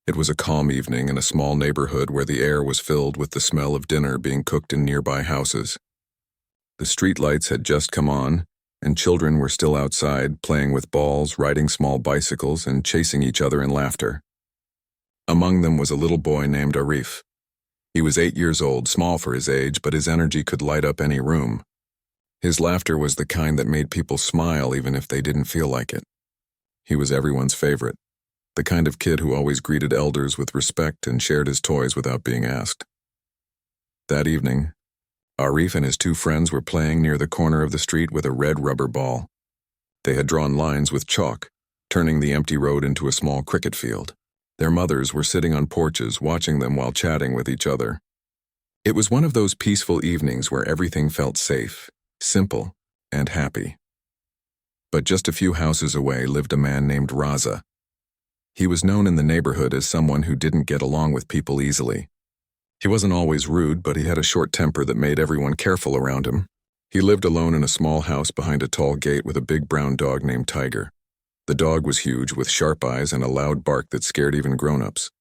It was a calm evening in a small neighborhood where the air was filled with the smell of dinner being cooked in nearby houses. The street lights had just come on, and children were still outside, playing with balls, riding small bicycles, and chasing each other in laughter. Among them was a little boy named Arif. He was 8 years old, small for his age, but his energy could light up any room. His laughter was the kind that made people smile even if they didn't feel like it. He was everyone's favorite, the kind of kid who always greeted elders with respect and shared his toys without being asked. That evening, Arif and his two friends were playing near the corner of the street with a red rubber ball. They had drawn lines with chalk, turning the empty road into a small cricket field. Their mothers were sitting on porches watching them while chatting with each other. It was one of those peaceful evenings where everything felt safe, simple, and happy. But just a few houses away lived a man named Raza. He was known in the neighborhood as someone who didn't get along with people easily. He wasn't always rude, but he had a short temper that made everyone careful around him. He lived alone in a small house behind a tall gate with a big brown dog named Tiger. The dog was huge, with sharp eyes and a loud bark that scared even grown-ups.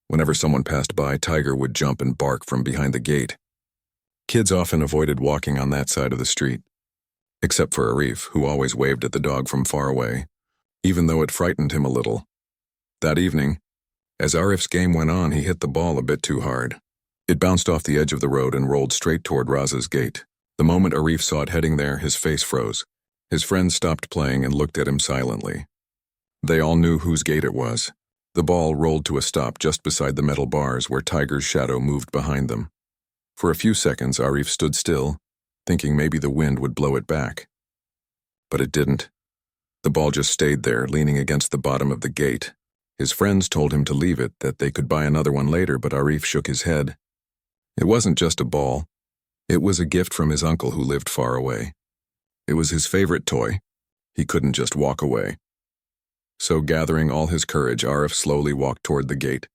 Whenever someone passed by, Tiger would jump and bark from behind the gate. Kids often avoided walking on that side of the street, except for Arif, who always waved at the dog from far away, even though it frightened him a little. That evening, as Arif's game went on, he hit the ball a bit too hard. It bounced off the edge of the road and rolled straight toward Raza's gate. The moment Arif saw it heading there, his face froze. His friends stopped playing and looked at him silently. They all knew whose gate it was. The ball rolled to a stop just beside the metal bars where Tiger's shadow moved behind them. For a few seconds, Arif stood still, thinking maybe the wind would blow it back. But it didn't. The ball just stayed there, leaning against the bottom of the gate. His friends told him to leave it, that they could buy another one later, but Arif shook his head. It wasn't just a ball. It was a gift from his uncle who lived far away. It was his favorite toy. He couldn't just walk away. So, gathering all his courage, Arif slowly walked toward the gate.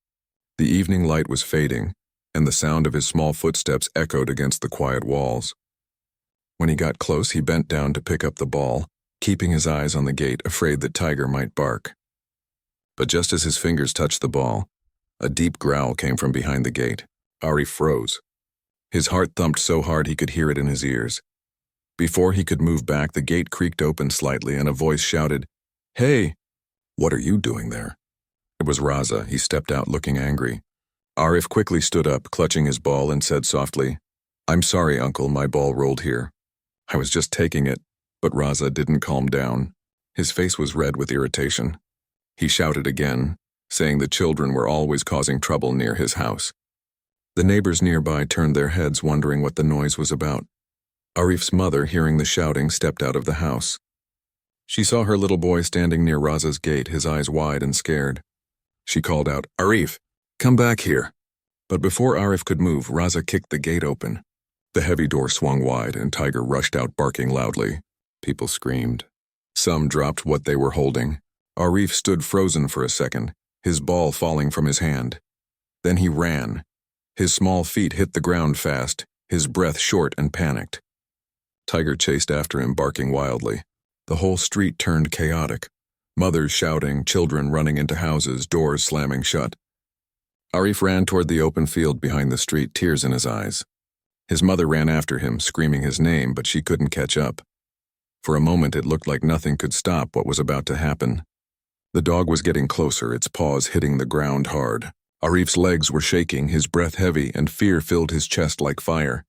The evening light was fading, and the sound of his small footsteps echoed against the quiet walls. When he got close, he bent down to pick up the ball, keeping his eyes on the gate, afraid that Tiger might bark. But just as his fingers touched the ball, a deep growl came from behind the gate. Arif froze. His heart thumped so hard he could hear it in his ears. Before he could move back, the gate creaked open slightly and a voice shouted, "Hey, what are you doing there?" It was Raza. He stepped out looking angry. Arif quickly stood up, clutching his ball, and said softly, "I'm sorry, Uncle, my ball rolled here. I was just taking it." But Raza didn't calm down. His face was red with irritation. He shouted again, saying the children were always causing trouble near his house. The neighbors nearby turned their heads, wondering what the noise was about. Arif's mother, hearing the shouting, stepped out of the house. She saw her little boy standing near Raza's gate, his eyes wide and scared. She called out, "Arif, come back here." But before Arif could move, Raza kicked the gate open. The heavy door swung wide, and Tiger rushed out barking loudly. People screamed. Some dropped what they were holding. Arif stood frozen for a second, his ball falling from his hand. Then he ran. His small feet hit the ground fast, his breath short and panicked. Tiger chased after him, barking wildly. The whole street turned chaotic. Mothers shouting, children running into houses, doors slamming shut. Arif ran toward the open field behind the street, tears in his eyes. His mother ran after him, screaming his name, but she couldn't catch up. For a moment it looked like nothing could stop what was about to happen. The dog was getting closer, its paws hitting the ground hard. Arif's legs were shaking, his breath heavy, and fear filled his chest like fire.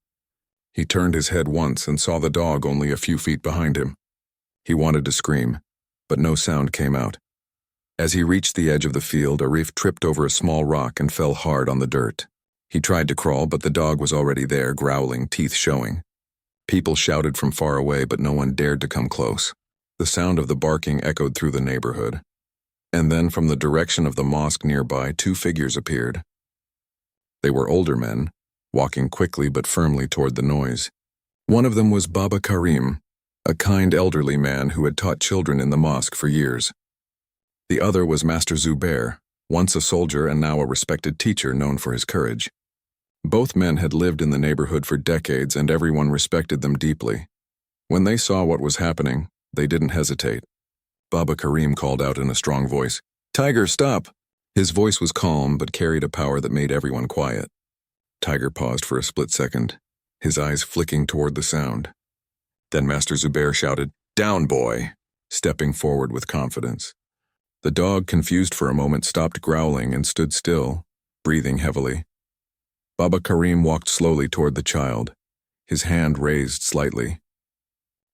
He turned his head once and saw the dog only a few feet behind him. He wanted to scream, but no sound came out. As he reached the edge of the field, Arif tripped over a small rock and fell hard on the dirt. He tried to crawl, but the dog was already there, growling, teeth showing. People shouted from far away, but no one dared to come close. The sound of the barking echoed through the neighborhood. And then from the direction of the mosque nearby, two figures appeared. They were older men, walking quickly but firmly toward the noise. One of them was Baba Karim, a kind elderly man who had taught children in the mosque for years. The other was Master Zubair, once a soldier and now a respected teacher known for his courage. Both men had lived in the neighborhood for decades and everyone respected them deeply. When they saw what was happening, they didn't hesitate. Baba Karim called out in a strong voice, "Tiger, stop! His voice was calm but carried a power that made everyone quiet. Tiger paused for a split second, his eyes flicking toward the sound. Then Master Zubair shouted, "Down, boy!" stepping forward with confidence. The dog, confused for a moment, stopped growling and stood still, breathing heavily. Baba Karim walked slowly toward the child, his hand raised slightly.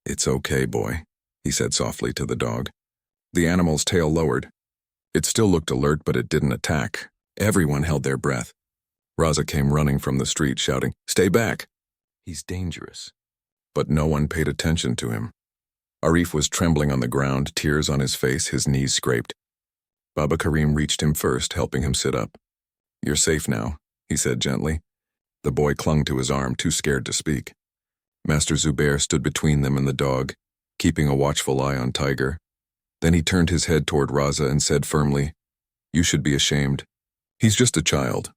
"It's okay, boy," he said softly to the dog. The animal's tail lowered. It still looked alert, but it didn't attack. Everyone held their breath. Raza came running from the street, shouting, "Stay back! He's dangerous." But no one paid attention to him. Arif was trembling on the ground, tears on his face, his knees scraped. Baba Karim reached him first, helping him sit up. "You're safe now," he said gently. The boy clung to his arm, too scared to speak. Master Zubair stood between them and the dog, keeping a watchful eye on Tiger. Then he turned his head toward Raza and said firmly, "You should be ashamed. He's just a child."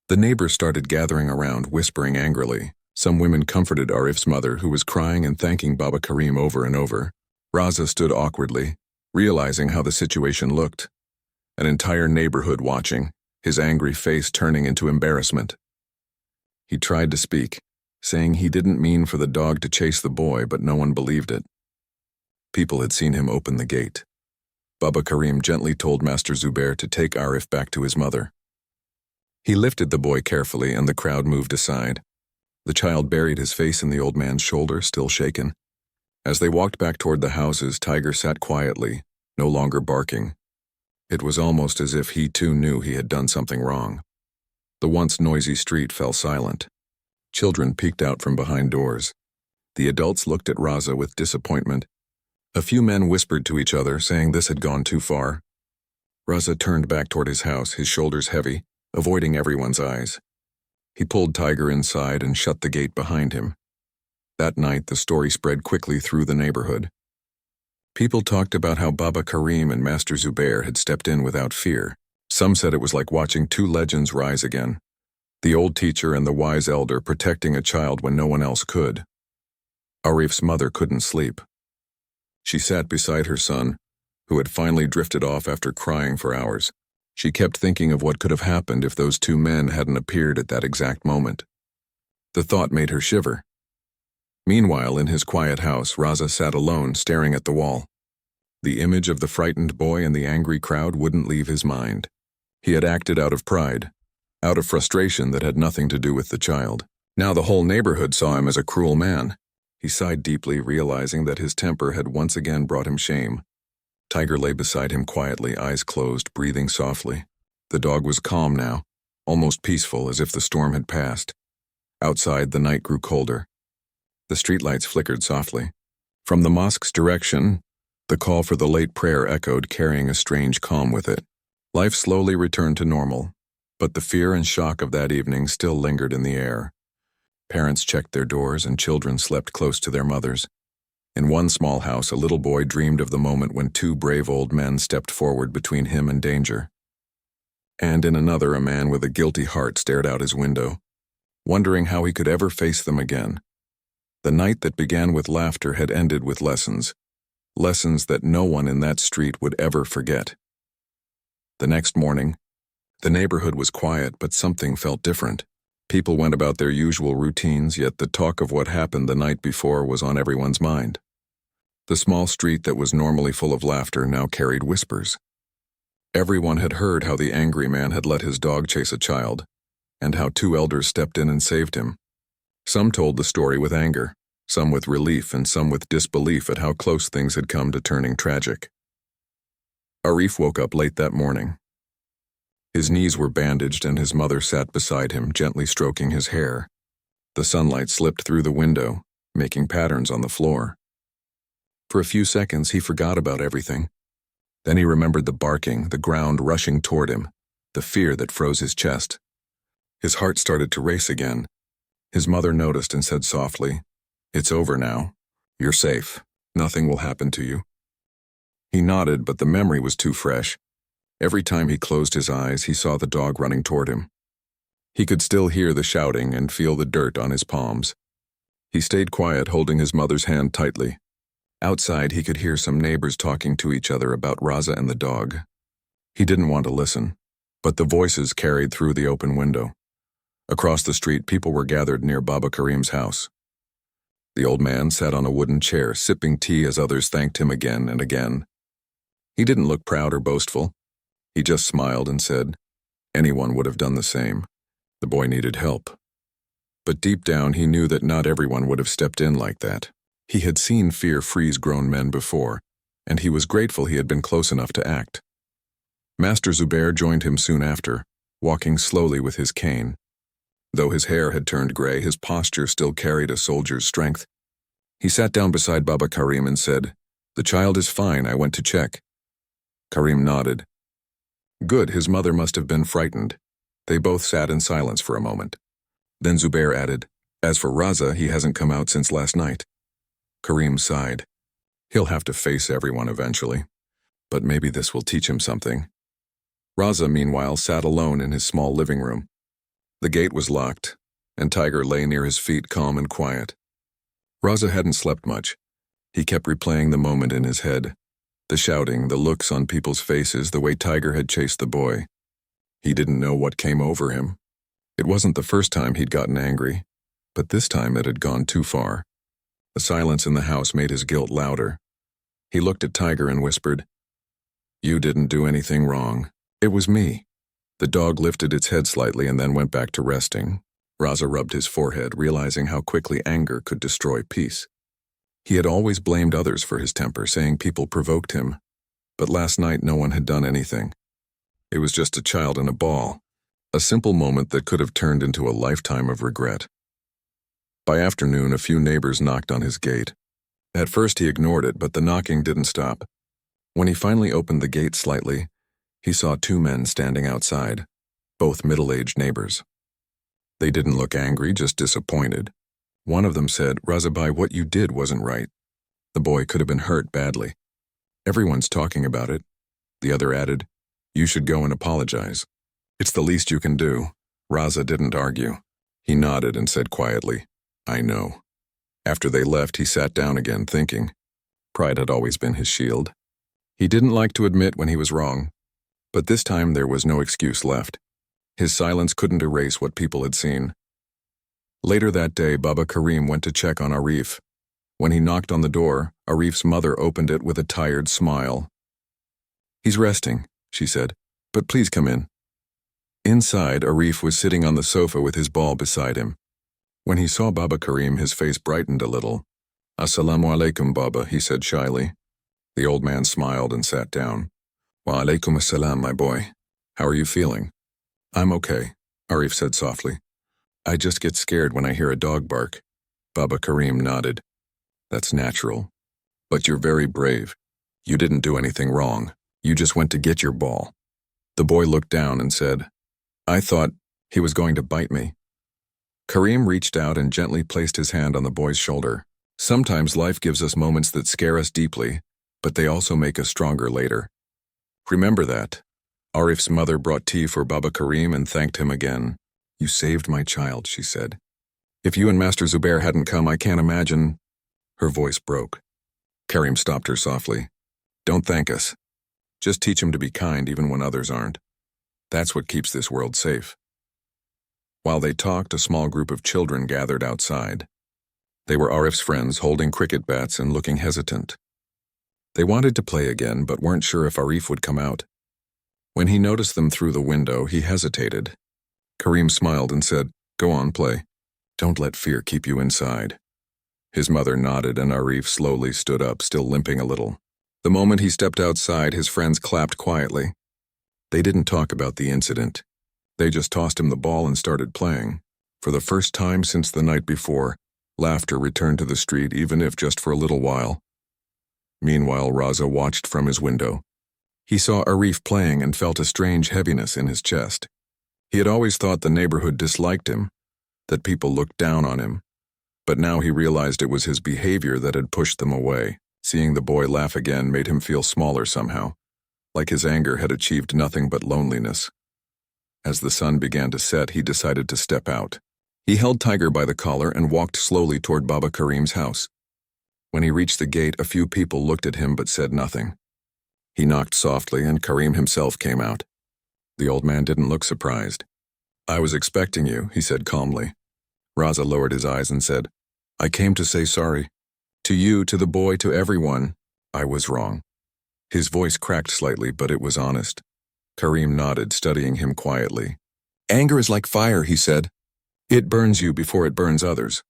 The neighbors started gathering around, whispering angrily. Some women comforted Arif's mother, who was crying and thanking Baba Karim over and over. Raza stood awkwardly, realizing how the situation looked. An entire neighborhood watching, his angry face turning into embarrassment. He tried to speak, saying he didn't mean for the dog to chase the boy, but no one believed it. People had seen him open the gate. Baba Karim gently told Master Zubair to take Arif back to his mother. He lifted the boy carefully and the crowd moved aside. The child buried his face in the old man's shoulder, still shaken. As they walked back toward the houses, Tiger sat quietly, no longer barking. It was almost as if he too knew he had done something wrong. The once noisy street fell silent. Children peeked out from behind doors. The adults looked at Raza with disappointment. A few men whispered to each other, saying this had gone too far. Raza turned back toward his house, his shoulders heavy, avoiding everyone's eyes. He pulled Tiger inside and shut the gate behind him. That night, the story spread quickly through the neighborhood. People talked about how Baba Karim and Master Zubair had stepped in without fear. Some said it was like watching two legends rise again. The old teacher and the wise elder protecting a child when no one else could. Arif's mother couldn't sleep. She sat beside her son, who had finally drifted off after crying for hours. She kept thinking of what could have happened if those two men hadn't appeared at that exact moment. The thought made her shiver. Meanwhile, in his quiet house, Raza sat alone, staring at the wall. The image of the frightened boy and the angry crowd wouldn't leave his mind. He had acted out of pride, out of frustration that had nothing to do with the child. Now the whole neighborhood saw him as a cruel man. He sighed deeply, realizing that his temper had once again brought him shame. Tiger lay beside him quietly, eyes closed, breathing softly. The dog was calm now, almost peaceful, as if the storm had passed. Outside, the night grew colder. The streetlights flickered softly. From the mosque's direction, the call for the late prayer echoed, carrying a strange calm with it. Life slowly returned to normal, but the fear and shock of that evening still lingered in the air. Parents checked their doors and children slept close to their mothers. In one small house, a little boy dreamed of the moment when two brave old men stepped forward between him and danger. And in another, a man with a guilty heart stared out his window, wondering how he could ever face them again. The night that began with laughter had ended with lessons that no one in that street would ever forget. The next morning, the neighborhood was quiet, but something felt different. People went about their usual routines, yet the talk of what happened the night before was on everyone's mind. The small street that was normally full of laughter now carried whispers. Everyone had heard how the angry man had let his dog chase a child, and how two elders stepped in and saved him. Some told the story with anger, some with relief, and some with disbelief at how close things had come to turning tragic. Arif woke up late that morning. His knees were bandaged and his mother sat beside him, gently stroking his hair. The sunlight slipped through the window, making patterns on the floor. For a few seconds, he forgot about everything. Then he remembered the barking, the ground rushing toward him, the fear that froze his chest. His heart started to race again. His mother noticed and said softly, "It's over now. You're safe. Nothing will happen to you." He nodded, but the memory was too fresh. Every time he closed his eyes, he saw the dog running toward him. He could still hear the shouting and feel the dirt on his palms. He stayed quiet, holding his mother's hand tightly. Outside, he could hear some neighbors talking to each other about Raza and the dog. He didn't want to listen. But the voices carried through the open window. Across the street, people were gathered near Baba Karim's house. The old man sat on a wooden chair, sipping tea as others thanked him again and again. He didn't look proud or boastful. He just smiled and said, anyone would have done the same. The boy needed help. But deep down, he knew that not everyone would have stepped in like that. He had seen fear freeze grown men before, and he was grateful he had been close enough to act. Master Zubair joined him soon after, walking slowly with his cane. Though his hair had turned gray, his posture still carried a soldier's strength. He sat down beside Baba Karim and said, "The child is fine, I went to check." Karim nodded. Good, his mother must have been frightened. They both sat in silence for a moment. Then Zubair added, "As for Raza, he hasn't come out since last night." Karim sighed. He'll have to face everyone eventually. But maybe this will teach him something. Raza, meanwhile, sat alone in his small living room. The gate was locked, and Tiger lay near his feet, calm and quiet. Raza hadn't slept much. He kept replaying the moment in his head. The shouting, the looks on people's faces, the way Tiger had chased the boy. He didn't know what came over him. It wasn't the first time he'd gotten angry, but this time it had gone too far. The silence in the house made his guilt louder. He looked at Tiger and whispered, "You didn't do anything wrong. It was me." The dog lifted its head slightly and then went back to resting. Raza rubbed his forehead, realizing how quickly anger could destroy peace. He had always blamed others for his temper, saying people provoked him. But last night no one had done anything. It was just a child in a ball, a simple moment that could have turned into a lifetime of regret. By afternoon, a few neighbors knocked on his gate. At first he ignored it, but the knocking didn't stop. When he finally opened the gate slightly, he saw two men standing outside, both middle-aged neighbors. They didn't look angry, just disappointed. One of them said, "Razabai, what you did wasn't right. The boy could have been hurt badly. Everyone's talking about it." The other added, "You should go and apologize. It's the least you can do." Raza didn't argue. He nodded and said quietly, "I know." After they left, he sat down again, thinking. Pride had always been his shield. He didn't like to admit when he was wrong, but this time there was no excuse left. His silence couldn't erase what people had seen. Later that day, Baba Karim went to check on Arif. When he knocked on the door, Arif's mother opened it with a tired smile. "He's resting," she said, "but please come in." Inside, Arif was sitting on the sofa with his ball beside him. When he saw Baba Karim, his face brightened a little. "Assalamu alaikum, Baba," he said shyly. The old man smiled and sat down. "Wa alaikum assalam, my boy. How are you feeling?" "I'm okay," Arif said softly. "I just get scared when I hear a dog bark." Baba Karim nodded. "That's natural. But you're very brave. You didn't do anything wrong. You just went to get your ball." The boy looked down and said, "I thought he was going to bite me." Karim reached out and gently placed his hand on the boy's shoulder. Sometimes life gives us moments that scare us deeply, but they also make us stronger later. Remember that. Arif's mother brought tea for Baba Karim and thanked him again. "You saved my child," she said. "If you and Master Zubair hadn't come, I can't imagine." Her voice broke. Karim stopped her softly. "Don't thank us. Just teach him to be kind even when others aren't. That's what keeps this world safe." While they talked, a small group of children gathered outside. They were Arif's friends, holding cricket bats and looking hesitant. They wanted to play again, but weren't sure if Arif would come out. When he noticed them through the window, he hesitated. Karim smiled and said, "Go on, play. Don't let fear keep you inside." His mother nodded and Arif slowly stood up, still limping a little. The moment he stepped outside, his friends clapped quietly. They didn't talk about the incident. They just tossed him the ball and started playing. For the first time since the night before, laughter returned to the street, even if just for a little while. Meanwhile, Raza watched from his window. He saw Arif playing and felt a strange heaviness in his chest. He had always thought the neighborhood disliked him, that people looked down on him. But now he realized it was his behavior that had pushed them away. Seeing the boy laugh again made him feel smaller somehow, like his anger had achieved nothing but loneliness. As the sun began to set, he decided to step out. He held Tiger by the collar and walked slowly toward Baba Karim's house. When he reached the gate, a few people looked at him but said nothing. He knocked softly and Karim himself came out. The old man didn't look surprised. "I was expecting you," he said calmly. Raza lowered his eyes and said, "I came to say sorry. To you, to the boy, to everyone. I was wrong." His voice cracked slightly, but it was honest. Karim nodded, studying him quietly. "Anger is like fire," he said. "It burns you before it burns others.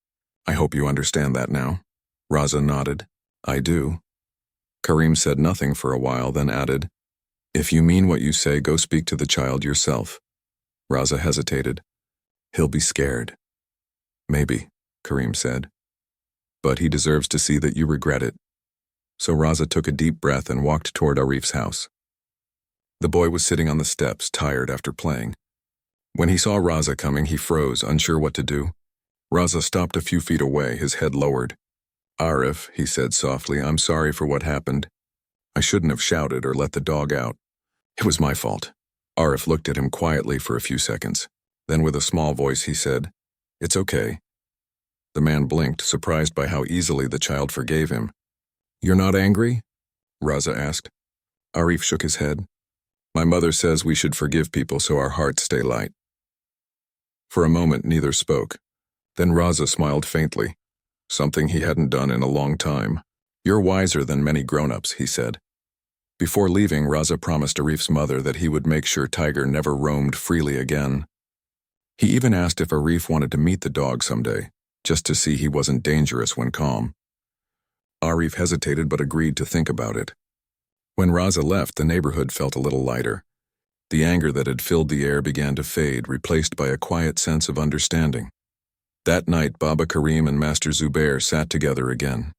I hope you understand that now." Raza nodded. "I do." Karim said nothing for a while, then added, "If you mean what you say, go speak to the child yourself." Raza hesitated. "He'll be scared." "Maybe," Karim said. "But he deserves to see that you regret it." So Raza took a deep breath and walked toward Arif's house. The boy was sitting on the steps, tired after playing. When he saw Raza coming, he froze, unsure what to do. Raza stopped a few feet away, his head lowered. "Arif," he said softly, "I'm sorry for what happened. I shouldn't have shouted or let the dog out. It was my fault." Arif looked at him quietly for a few seconds. Then with a small voice he said, "It's okay." The man blinked, surprised by how easily the child forgave him. "You're not angry?" Raza asked. Arif shook his head. "My mother says we should forgive people so our hearts stay light." For a moment neither spoke. Then Raza smiled faintly, something he hadn't done in a long time. "You're wiser than many grown-ups," he said. Before leaving, Raza promised Arif's mother that he would make sure Tiger never roamed freely again. He even asked if Arif wanted to meet the dog someday, just to see he wasn't dangerous when calm. Arif hesitated but agreed to think about it. When Raza left, the neighborhood felt a little lighter. The anger that had filled the air began to fade, replaced by a quiet sense of understanding. That night, Baba Karim and Master Zubair sat together again.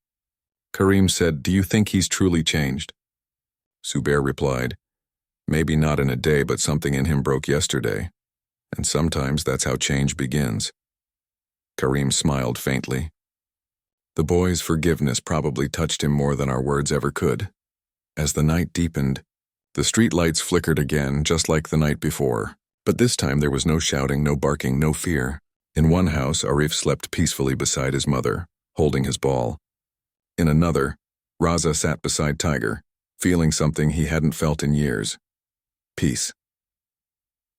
Karim said, "Do you think he's truly changed?" Zubair replied, "Maybe not in a day, but something in him broke yesterday. And sometimes that's how change begins." Karim smiled faintly. The boy's forgiveness probably touched him more than our words ever could. As the night deepened, the street lights flickered again, just like the night before. But this time there was no shouting, no barking, no fear. In one house, Arif slept peacefully beside his mother, holding his ball. In another, Raza sat beside Tiger, feeling something he hadn't felt in years. Peace.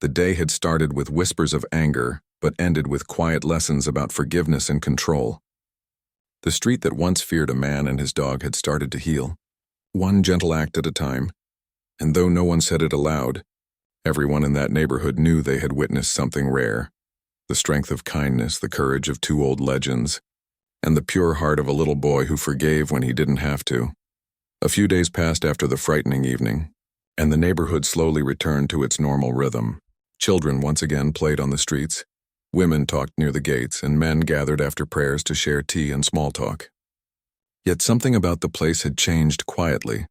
The day had started with whispers of anger, but ended with quiet lessons about forgiveness and control. The street that once feared a man and his dog had started to heal, one gentle act at a time. And though no one said it aloud, everyone in that neighborhood knew they had witnessed something rare. The strength of kindness, the courage of two old legends, and the pure heart of a little boy who forgave when he didn't have to. A few days passed after the frightening evening, and the neighborhood slowly returned to its normal rhythm. Children once again played on the streets, women talked near the gates, and men gathered after prayers to share tea and small talk. Yet something about the place had changed quietly.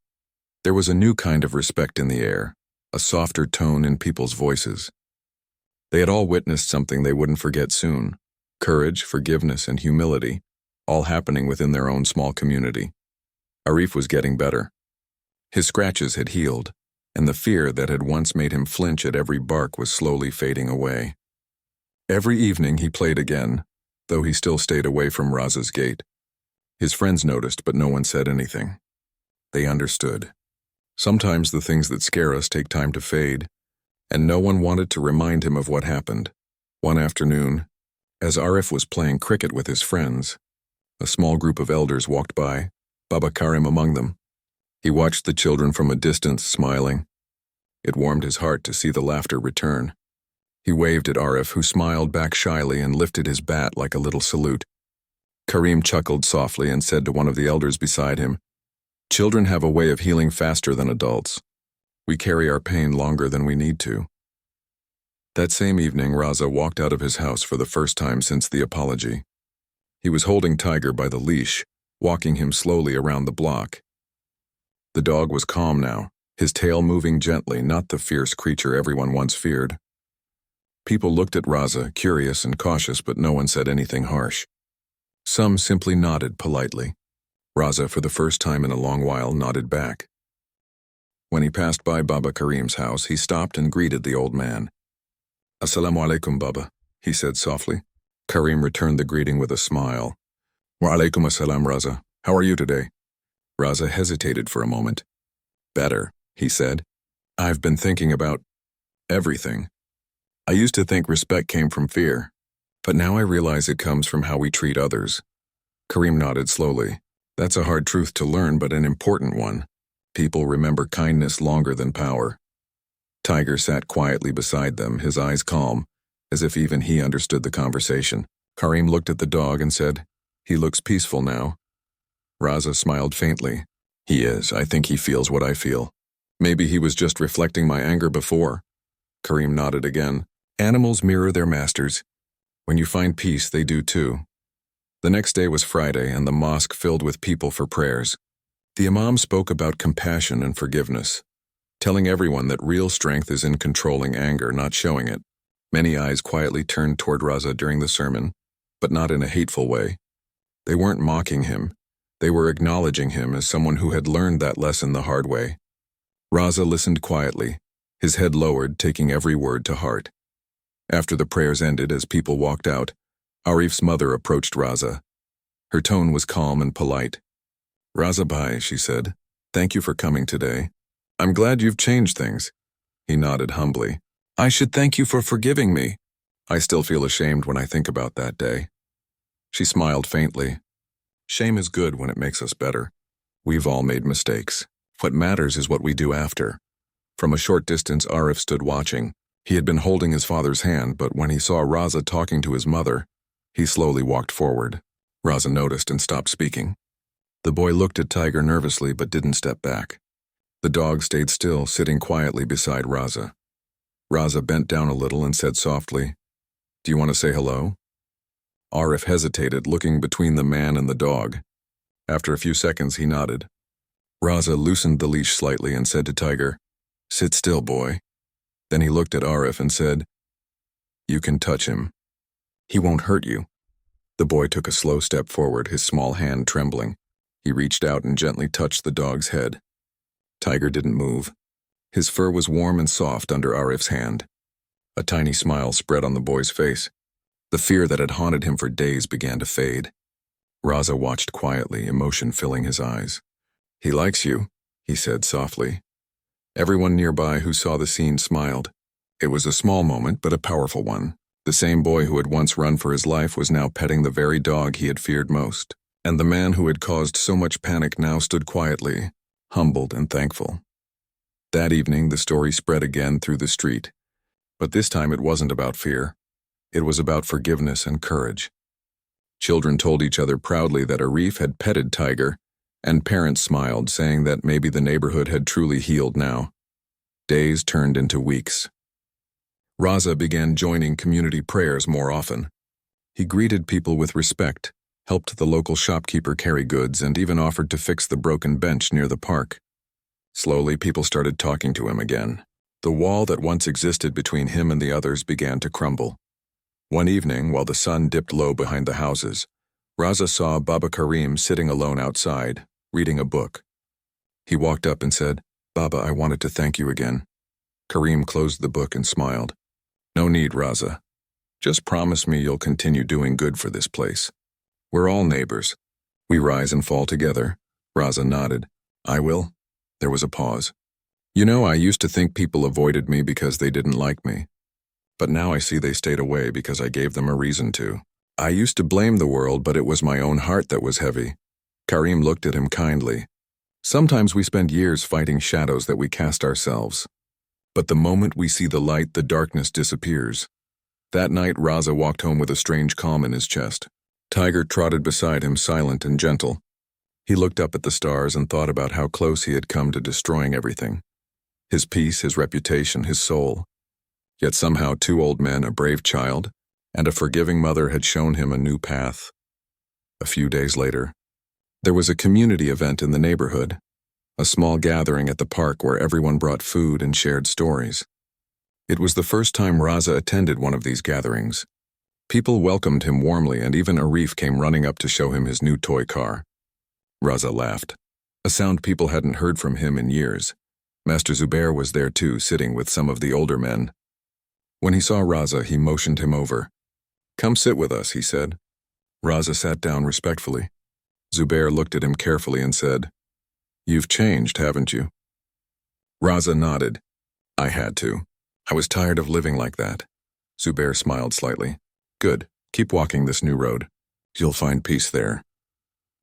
There was a new kind of respect in the air, a softer tone in people's voices. They had all witnessed something they wouldn't forget soon: courage, forgiveness, and humility, all happening within their own small community. Arif was getting better. His scratches had healed, and the fear that had once made him flinch at every bark was slowly fading away. Every evening he played again, though he still stayed away from Raza's gate. His friends noticed, but no one said anything. They understood. Sometimes the things that scare us take time to fade, and no one wanted to remind him of what happened. One afternoon, as Arif was playing cricket with his friends, a small group of elders walked by, Baba Karim among them. He watched the children from a distance, smiling. It warmed his heart to see the laughter return. He waved at Arif, who smiled back shyly and lifted his bat like a little salute. Karim chuckled softly and said to one of the elders beside him, "Children have a way of healing faster than adults. We carry our pain longer than we need to." That same evening, Raza walked out of his house for the first time since the apology. He was holding Tiger by the leash, walking him slowly around the block. The dog was calm now, his tail moving gently, not the fierce creature everyone once feared. People looked at Raza, curious and cautious, but no one said anything harsh. Some simply nodded politely. Raza, for the first time in a long while, nodded back. When he passed by Baba Karim's house, he stopped and greeted the old man. "Assalamu alaikum, Baba," he said softly. Karim returned the greeting with a smile. "Wa alaikum assalam, Raza. How are you today?" Raza hesitated for a moment. "Better," he said. "I've been thinking about..." Everything. I used to think respect came from fear, but now I realize it comes from how we treat others. Karim nodded slowly. That's a hard truth to learn, but an important one. People remember kindness longer than power. Tiger sat quietly beside them, his eyes calm, as if even he understood the conversation. Karim looked at the dog and said, "He looks peaceful now." Raza smiled faintly. "He is. I think he feels what I feel. Maybe he was just reflecting my anger before." Karim nodded again. Animals mirror their masters. When you find peace, they do too. The next day was Friday, and the mosque filled with people for prayers. The imam spoke about compassion and forgiveness, telling everyone that real strength is in controlling anger, not showing it. Many eyes quietly turned toward Raza during the sermon, but not in a hateful way. They weren't mocking him. They were acknowledging him as someone who had learned that lesson the hard way. Raza listened quietly, his head lowered, taking every word to heart. After the prayers ended, as people walked out, Arif's mother approached Raza. Her tone was calm and polite. "Raza bhai," she said, "thank you for coming today. I'm glad you've changed things." He nodded humbly. "I should thank you for forgiving me. I still feel ashamed when I think about that day." She smiled faintly. "Shame is good when it makes us better. We've all made mistakes. What matters is what we do after." From a short distance, Arif stood watching. He had been holding his father's hand, but when he saw Raza talking to his mother, he slowly walked forward. Raza noticed and stopped speaking. The boy looked at Tiger nervously but didn't step back. The dog stayed still, sitting quietly beside Raza. Raza bent down a little and said softly, "Do you want to say hello?" Arif hesitated, looking between the man and the dog. After a few seconds, he nodded. Raza loosened the leash slightly and said to Tiger, "Sit still, boy." Then he looked at Arif and said, "You can touch him. He won't hurt you." The boy took a slow step forward, his small hand trembling. He reached out and gently touched the dog's head. Tiger didn't move. His fur was warm and soft under Arif's hand. A tiny smile spread on the boy's face. The fear that had haunted him for days began to fade. Raza watched quietly, emotion filling his eyes. "He likes you," he said softly. Everyone nearby who saw the scene smiled. It was a small moment, but a powerful one. The same boy who had once run for his life was now petting the very dog he had feared most. And the man who had caused so much panic now stood quietly, humbled and thankful. That evening, the story spread again through the street. But this time it wasn't about fear. It was about forgiveness and courage. Children told each other proudly that Arif had petted Tiger, and parents smiled, saying that maybe the neighborhood had truly healed now. Days turned into weeks. Raza began joining community prayers more often. He greeted people with respect, helped the local shopkeeper carry goods, and even offered to fix the broken bench near the park. Slowly, people started talking to him again. The wall that once existed between him and the others began to crumble. One evening, while the sun dipped low behind the houses, Raza saw Baba Karim sitting alone outside, reading a book. He walked up and said, "Baba, I wanted to thank you again." Karim closed the book and smiled. "No need, Raza. Just promise me you'll continue doing good for this place. We're all neighbors. We rise and fall together." Raza nodded. "I will." There was a pause. "You know, I used to think people avoided me because they didn't like me. But now I see they stayed away because I gave them a reason to. I used to blame the world, but it was my own heart that was heavy." Karim looked at him kindly. "Sometimes we spend years fighting shadows that we cast ourselves. But the moment we see the light, the darkness disappears." That night, Raza walked home with a strange calm in his chest. Tiger trotted beside him, silent and gentle. He looked up at the stars and thought about how close he had come to destroying everything. His peace, his reputation, his soul. Yet somehow 2 old men, a brave child, and a forgiving mother had shown him a new path. A few days later, there was a community event in the neighborhood, a small gathering at the park where everyone brought food and shared stories. It was the first time Raza attended one of these gatherings. People welcomed him warmly, and even Arif came running up to show him his new toy car. Raza laughed, a sound people hadn't heard from him in years. Master Zubair was there too, sitting with some of the older men. When he saw Raza, he motioned him over. "Come sit with us," he said. Raza sat down respectfully. Zubair looked at him carefully and said, "You've changed, haven't you?" Raza nodded. "I had to. I was tired of living like that. Zubair smiled slightly. Good, keep walking this new road. You'll find peace there.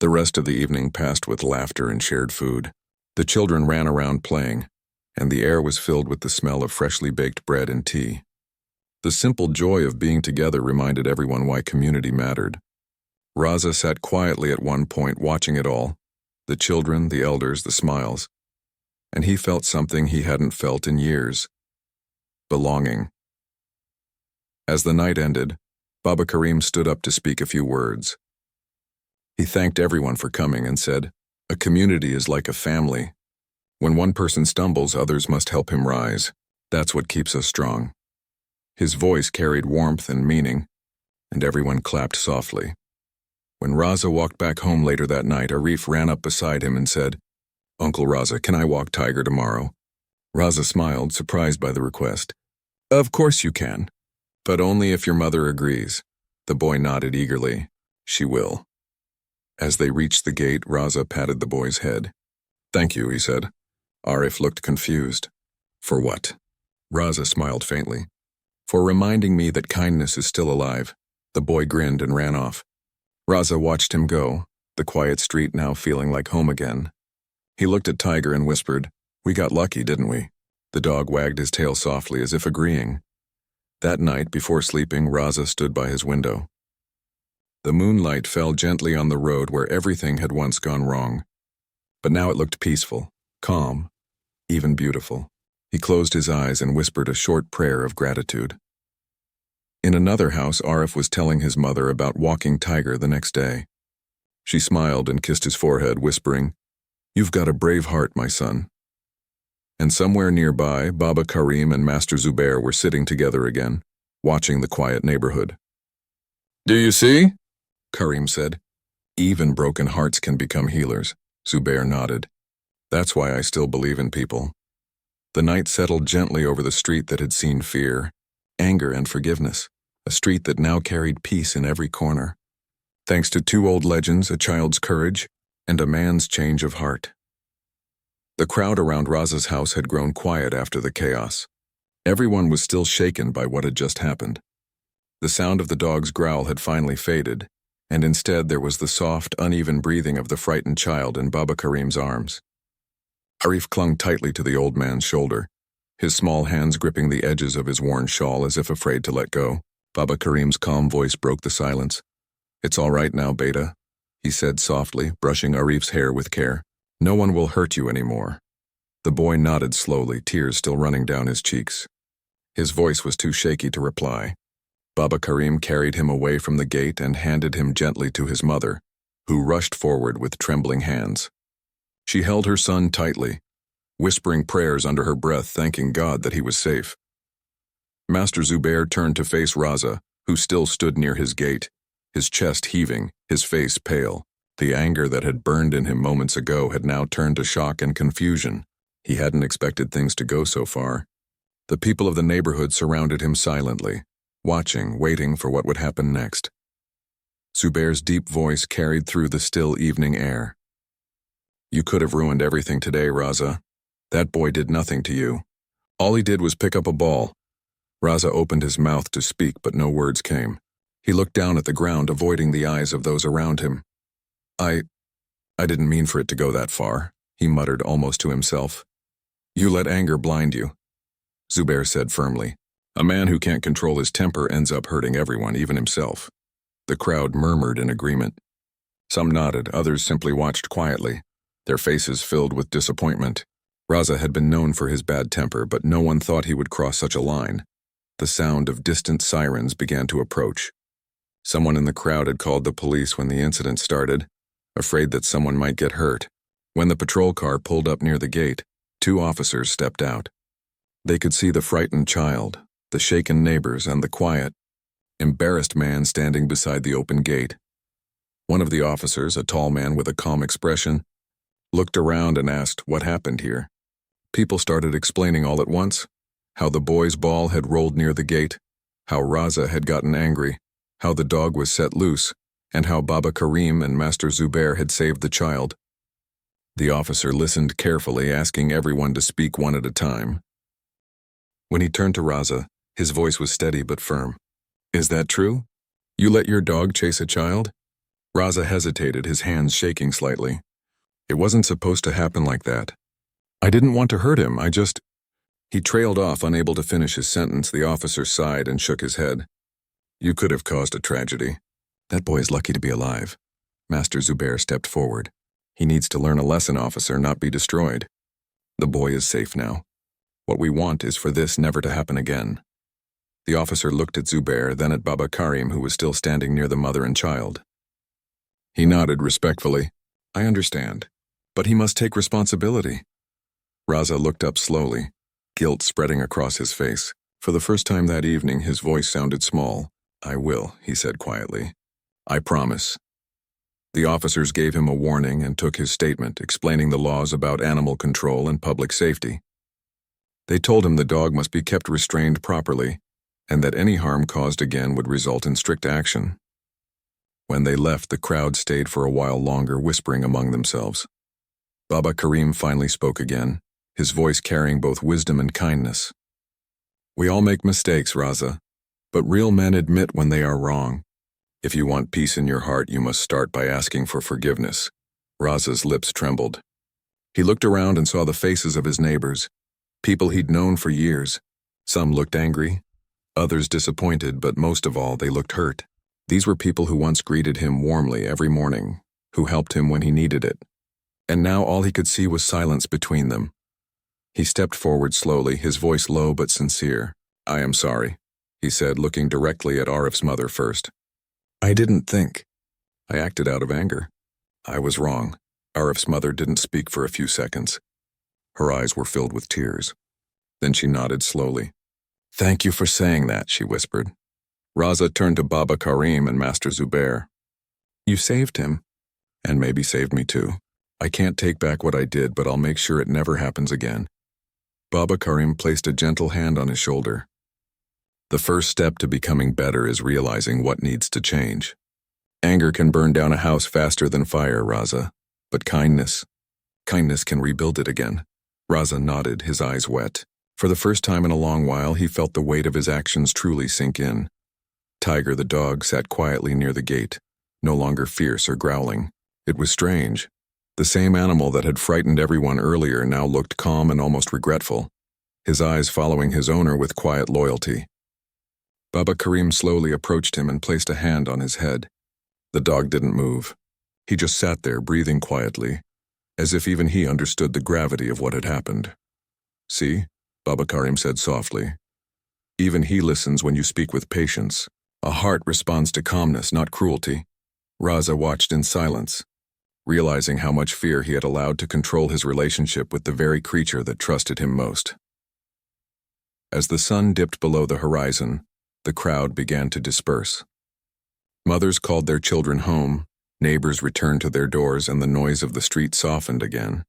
The rest of the evening passed with laughter and shared food. The children ran around playing, and the air was filled with the smell of freshly baked bread and tea. The simple joy of being together reminded everyone why community mattered. Raza sat quietly at one point watching it all, the children, the elders, the smiles, and he felt something he hadn't felt in years. Belonging. As the night ended, Baba Karim stood up to speak a few words. He thanked everyone for coming and said, "A community is like a family. When one person stumbles, others must help him rise. That's what keeps us strong." His voice carried warmth and meaning, and everyone clapped softly. When Raza walked back home later that night, Arif ran up beside him and said, "Uncle Raza, can I walk Tiger tomorrow?" Raza smiled, surprised by the request. "Of course you can, but only if your mother agrees." The boy nodded eagerly. "She will." As they reached the gate, Raza patted the boy's head. "Thank you," he said. Arif looked confused. "For what?" Raza smiled faintly. "For reminding me that kindness is still alive." The boy grinned and ran off. Raza watched him go, the quiet street now feeling like home again. He looked at Tiger and whispered, "We got lucky, didn't we?" The dog wagged his tail softly as if agreeing. That night, before sleeping, Raza stood by his window. The moonlight fell gently on the road where everything had once gone wrong. But now it looked peaceful, calm, even beautiful. He closed his eyes and whispered a short prayer of gratitude. In another house, Arif was telling his mother about walking Tiger the next day. She smiled and kissed his forehead, whispering, "You've got a brave heart, my son." And somewhere nearby, Baba Karim and Master Zubair were sitting together again, watching the quiet neighborhood. "Do you see?" Karim said. "Even broken hearts can become healers." Zubair nodded. "That's why I still believe in people." The night settled gently over the street that had seen fear, anger, and forgiveness, a street that now carried peace in every corner, thanks to two old legends, a child's courage, and a man's change of heart. The crowd around Raza's house had grown quiet after the chaos. Everyone was still shaken by what had just happened. The sound of the dog's growl had finally faded, and instead there was the soft, uneven breathing of the frightened child in Baba Karim's arms. Arif clung tightly to the old man's shoulder, his small hands gripping the edges of his worn shawl as if afraid to let go. Baba Karim's calm voice broke the silence. "It's all right now, Beta," he said softly, brushing Arif's hair with care. "No one will hurt you anymore." The boy nodded slowly, tears still running down his cheeks. His voice was too shaky to reply. Baba Karim carried him away from the gate and handed him gently to his mother, who rushed forward with trembling hands. She held her son tightly, whispering prayers under her breath, thanking God that he was safe. Master Zubair turned to face Raza, who still stood near his gate, his chest heaving, his face pale. The anger that had burned in him moments ago had now turned to shock and confusion. He hadn't expected things to go so far. The people of the neighborhood surrounded him silently, watching, waiting for what would happen next. Zubair's deep voice carried through the still evening air. "You could have ruined everything today, Raza. That boy did nothing to you. All he did was pick up a ball." Raza opened his mouth to speak, but no words came. He looked down at the ground, avoiding the eyes of those around him. I didn't mean for it to go that far," he muttered almost to himself. "You let anger blind you," Zubair said firmly. "A man who can't control his temper ends up hurting everyone, even himself." The crowd murmured in agreement. Some nodded, others simply watched quietly, their faces filled with disappointment. Raza had been known for his bad temper, but no one thought he would cross such a line. The sound of distant sirens began to approach. Someone in the crowd had called the police when the incident started, afraid that someone might get hurt. When the patrol car pulled up near the gate, 2 officers stepped out. They could see the frightened child, the shaken neighbors, and the quiet, embarrassed man standing beside the open gate. One of the officers, a tall man with a calm expression, looked around and asked what happened here. People started explaining all at once, how the boy's ball had rolled near the gate, how Raza had gotten angry, how the dog was set loose, and how Baba Karim and Master Zubair had saved the child. The officer listened carefully, asking everyone to speak one at a time. When he turned to Raza, his voice was steady but firm. Is that true? You let your dog chase a child? Raza hesitated, his hands shaking slightly. It wasn't supposed to happen like that. I didn't want to hurt him, I just... He trailed off, unable to finish his sentence. The officer sighed and shook his head. You could have caused a tragedy. That boy is lucky to be alive. Master Zubair stepped forward. He needs to learn a lesson, officer, not be destroyed. The boy is safe now. What we want is for this never to happen again. The officer looked at Zubair, then at Baba Karim, who was still standing near the mother and child. He nodded respectfully. I understand. But he must take responsibility. Raza looked up slowly, guilt spreading across his face. For the first time that evening, his voice sounded small. I will, he said quietly. I promise. The officers gave him a warning and took his statement, explaining the laws about animal control and public safety. They told him the dog must be kept restrained properly, and that any harm caused again would result in strict action. When they left, the crowd stayed for a while longer, whispering among themselves. Baba Karim finally spoke again, his voice carrying both wisdom and kindness. We all make mistakes, Raza, but real men admit when they are wrong. If you want peace in your heart, you must start by asking for forgiveness. Raza's lips trembled. He looked around and saw the faces of his neighbors, people he'd known for years. Some looked angry, others disappointed, but most of all, they looked hurt. These were people who once greeted him warmly every morning, who helped him when he needed it. And now all he could see was silence between them. He stepped forward slowly, his voice low but sincere. I am sorry, he said, looking directly at Arif's mother first. I didn't think. I acted out of anger. I was wrong. Arif's mother didn't speak for a few seconds. Her eyes were filled with tears. Then she nodded slowly. Thank you for saying that, she whispered. Raza turned to Baba Karim and Master Zubair. You saved him, and maybe saved me too. I can't take back what I did, but I'll make sure it never happens again. Baba Karim placed a gentle hand on his shoulder. The first step to becoming better is realizing what needs to change. Anger can burn down a house faster than fire, Raza, but kindness can rebuild it again. Raza nodded, his eyes wet. For the first time in a long while, he felt the weight of his actions truly sink in. Tiger, the dog, sat quietly near the gate, no longer fierce or growling. It was strange. The same animal that had frightened everyone earlier now looked calm and almost regretful, his eyes following his owner with quiet loyalty. Baba Karim slowly approached him and placed a hand on his head. The dog didn't move. He just sat there, breathing quietly, as if even he understood the gravity of what had happened. See, Baba Karim said softly. Even he listens when you speak with patience. A heart responds to calmness, not cruelty. Raza watched in silence, realizing how much fear he had allowed to control his relationship with the very creature that trusted him most. As the sun dipped below the horizon, the crowd began to disperse. Mothers called their children home, neighbors returned to their doors, and the noise of the street softened again.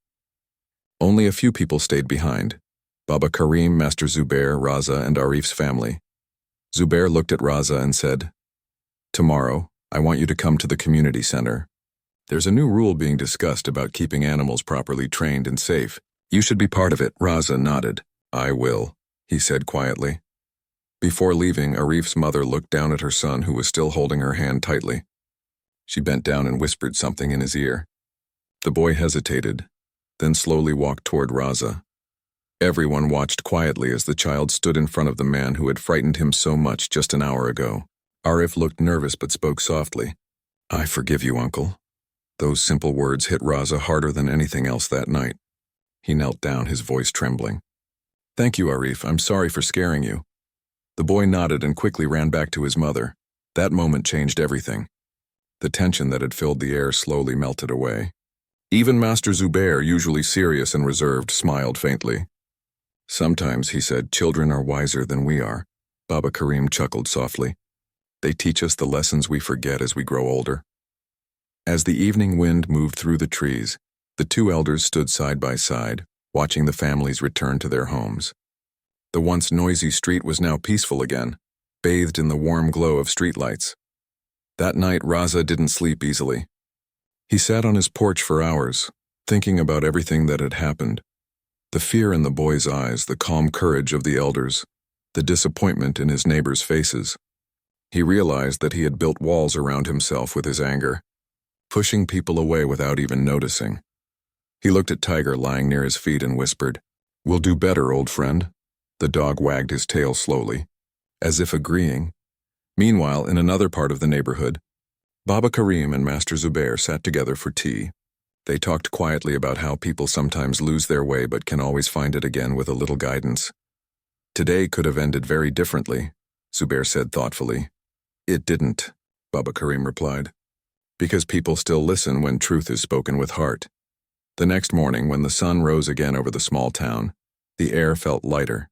Only a few people stayed behind. Baba Karim, Master Zubair, Raza, and Arif's family. Zubair looked at Raza and said, Tomorrow, I want you to come to the community center. There's a new rule being discussed about keeping animals properly trained and safe. You should be part of it. Raza nodded. I will, he said quietly. Before leaving, Arif's mother looked down at her son, who was still holding her hand tightly. She bent down and whispered something in his ear. The boy hesitated, then slowly walked toward Raza. Everyone watched quietly as the child stood in front of the man who had frightened him so much just an hour ago. Arif looked nervous but spoke softly. I forgive you, uncle. Those simple words hit Raza harder than anything else that night. He knelt down, his voice trembling. Thank you, Arif. I'm sorry for scaring you. The boy nodded and quickly ran back to his mother. That moment changed everything. The tension that had filled the air slowly melted away. Even Master Zubair, usually serious and reserved, smiled faintly. Sometimes, he said, children are wiser than we are. Baba Karim chuckled softly. They teach us the lessons we forget as we grow older. As the evening wind moved through the trees, the two elders stood side by side, watching the families return to their homes. The once noisy street was now peaceful again, bathed in the warm glow of streetlights. That night, Raza didn't sleep easily. He sat on his porch for hours, thinking about everything that had happened. The fear in the boy's eyes, the calm courage of the elders, the disappointment in his neighbors' faces. He realized that he had built walls around himself with his anger, pushing people away without even noticing. He looked at Tiger lying near his feet and whispered, "We'll do better, old friend." The dog wagged his tail slowly, as if agreeing. Meanwhile, in another part of the neighborhood, Baba Karim and Master Zubair sat together for tea. They talked quietly about how people sometimes lose their way but can always find it again with a little guidance. "Today could have ended very differently," Zubair said thoughtfully. "It didn't," Baba Karim replied, "because people still listen when truth is spoken with heart." The next morning, when the sun rose again over the small town, the air felt lighter.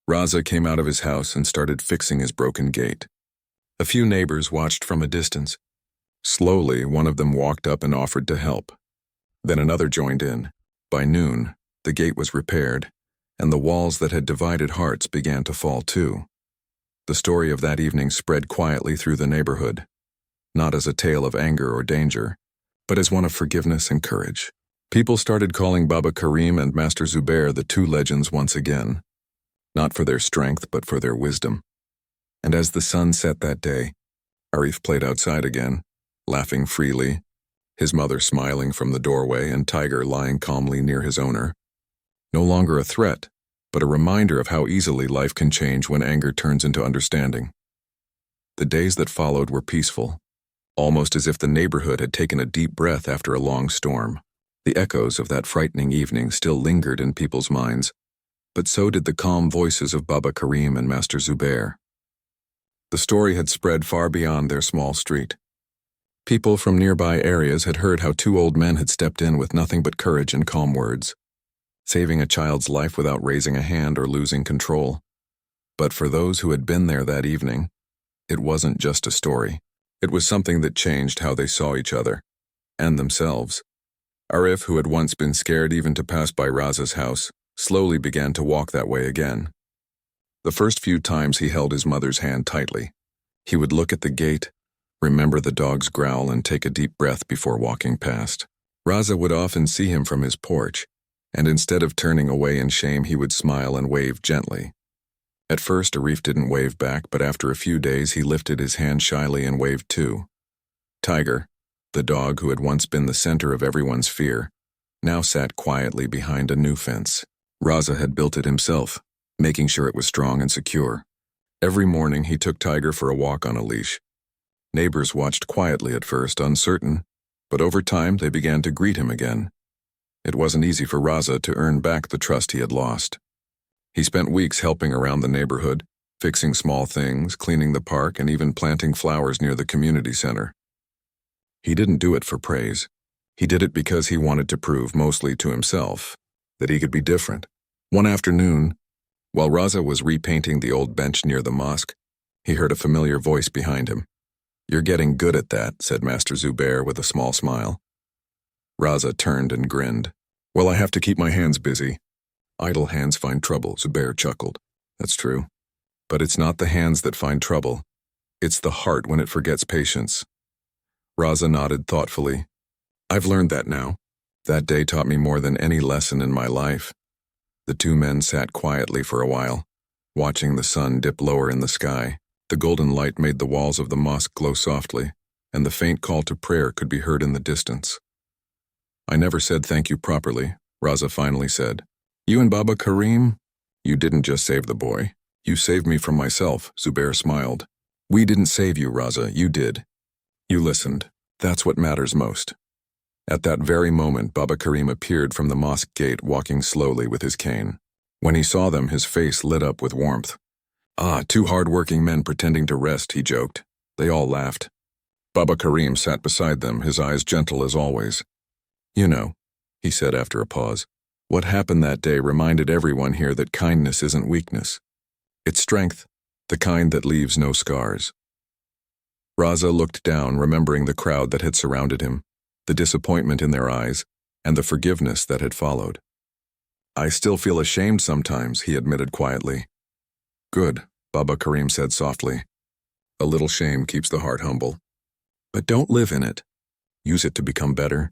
Raza came out of his house and started fixing his broken gate. A few neighbors watched from a distance. Slowly, one of them walked up and offered to help. Then another joined in. By noon, the gate was repaired, and the walls that had divided hearts began to fall too. The story of that evening spread quietly through the neighborhood, not as a tale of anger or danger, but as one of forgiveness and courage. People started calling Baba Karim and Master Zubair the two legends once again, not for their strength but for their wisdom. And as the sun set that day, Arif played outside again, laughing freely, his mother smiling from the doorway and Tiger lying calmly near his owner. No longer a threat, but a reminder of how easily life can change when anger turns into understanding. The days that followed were peaceful, almost as if the neighborhood had taken a deep breath after a long storm. The echoes of that frightening evening still lingered in people's minds, but so did the calm voices of Baba Karim and Master Zubair. The story had spread far beyond their small street. People from nearby areas had heard how two old men had stepped in with nothing but courage and calm words, saving a child's life without raising a hand or losing control. But for those who had been there that evening, it wasn't just a story. It was something that changed how they saw each other, and themselves. Arif, who had once been scared even to pass by Raza's house, slowly began to walk that way again. The first few times he held his mother's hand tightly. He would look at the gate, remember the dog's growl, and take a deep breath before walking past. Raza would often see him from his porch, and instead of turning away in shame, he would smile and wave gently. At first, Arif didn't wave back, but after a few days, he lifted his hand shyly and waved too. Tiger, the dog who had once been the center of everyone's fear, now sat quietly behind a new fence. Raza had built it himself, making sure it was strong and secure. Every morning, he took Tiger for a walk on a leash. Neighbors watched quietly at first, uncertain, but over time they began to greet him again. It wasn't easy for Raza to earn back the trust he had lost. He spent weeks helping around the neighborhood, fixing small things, cleaning the park, and even planting flowers near the community center. He didn't do it for praise. He did it because he wanted to prove, mostly to himself, that he could be different. One afternoon, while Raza was repainting the old bench near the mosque, he heard a familiar voice behind him. "You're getting good at that," said Master Zubair with a small smile. Raza turned and grinned. "Well, I have to keep my hands busy." "Idle hands find trouble," Zubair chuckled. "That's true. But it's not the hands that find trouble. It's the heart when it forgets patience." Raza nodded thoughtfully. "I've learned that now. That day taught me more than any lesson in my life." The two men sat quietly for a while, watching the sun dip lower in the sky. The golden light made the walls of the mosque glow softly, and the faint call to prayer could be heard in the distance. "I never said thank you properly," Raza finally said. "You and Baba Karim? You didn't just save the boy. You saved me from myself," Zubair smiled. "We didn't save you, Raza, you did. You listened. That's what matters most." At that very moment, Baba Karim appeared from the mosque gate, walking slowly with his cane. When he saw them, his face lit up with warmth. "Ah, two hard-working men pretending to rest," he joked. They all laughed. Baba Karim sat beside them, his eyes gentle as always. "You know," he said after a pause, "what happened that day reminded everyone here that kindness isn't weakness. It's strength, the kind that leaves no scars." Raza looked down, remembering the crowd that had surrounded him, the disappointment in their eyes, and the forgiveness that had followed. "I still feel ashamed sometimes," he admitted quietly. "Good," Baba Karim said softly. "A little shame keeps the heart humble. But don't live in it. Use it to become better,